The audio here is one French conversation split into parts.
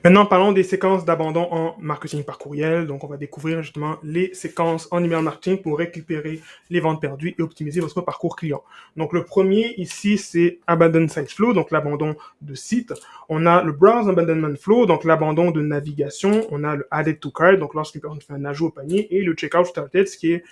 Maintenant, parlons des séquences d'abandon en marketing par courriel. Donc, on va découvrir justement les séquences en email marketing pour récupérer les ventes perdues et optimiser votre parcours client. Donc, le premier ici, c'est Abandon Site Flow, donc l'abandon de site. On a le Browse Abandonment Flow, donc l'abandon de navigation. On a le Added to Cart, donc lorsqu'une personne fait un ajout au panier. Et le Checkout Started, ce qui est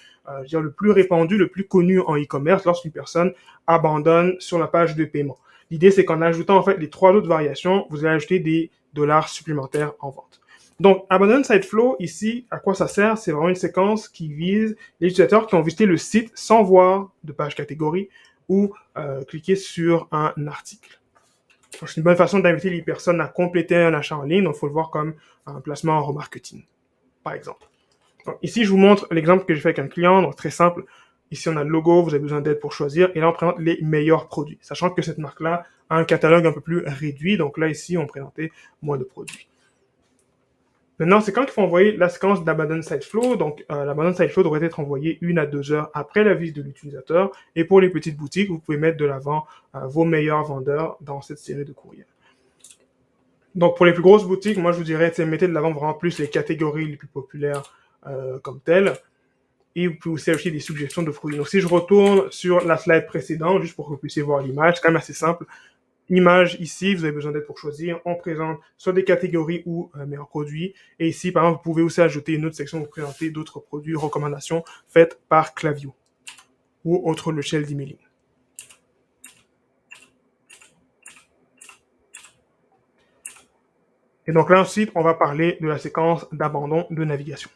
le plus répandu, le plus connu en e-commerce lorsqu'une personne abandonne sur la page de paiement. L'idée, c'est qu'en ajoutant en fait les trois autres variations, vous allez ajouter des dollars supplémentaires en vente. Donc, Abandon Site Flow, ici, à quoi ça sert? C'est vraiment une séquence qui vise les utilisateurs qui ont visité le site sans voir de page catégorie ou cliquer sur un article. C'est une bonne façon d'inviter les personnes à compléter un achat en ligne, donc il faut le voir comme un placement en remarketing, par exemple. Donc, ici, je vous montre l'exemple que j'ai fait avec un client, donc très simple. Ici, on a le logo, vous avez besoin d'aide pour choisir, et là, on présente les meilleurs produits, sachant que cette marque-là a un catalogue un peu plus réduit, donc là, ici, on présentait moins de produits. Maintenant, c'est quand il faut envoyer la séquence d'Abandon Site Flow. Donc, l'Abandon Site Flow devrait être envoyé 1 à 2 heures après la visite de l'utilisateur. Et pour les petites boutiques, vous pouvez mettre de l'avant vos meilleurs vendeurs dans cette série de courriels. Donc, pour les plus grosses boutiques, moi, je vous dirais, mettez de l'avant vraiment plus les catégories les plus populaires comme telles. Et vous pouvez aussi ajouter des suggestions de produits. Donc, si je retourne sur la slide précédente, juste pour que vous puissiez voir l'image, c'est quand même assez simple. Image ici, vous avez besoin d'aide pour choisir. On présente soit des catégories ou meilleurs produits. Et ici, par exemple, vous pouvez aussi ajouter une autre section où vous présentez d'autres produits, recommandations faites par Klaviyo ou autre logiciel d'emailing. Et donc là ensuite, on va parler de la séquence d'abandon de navigation.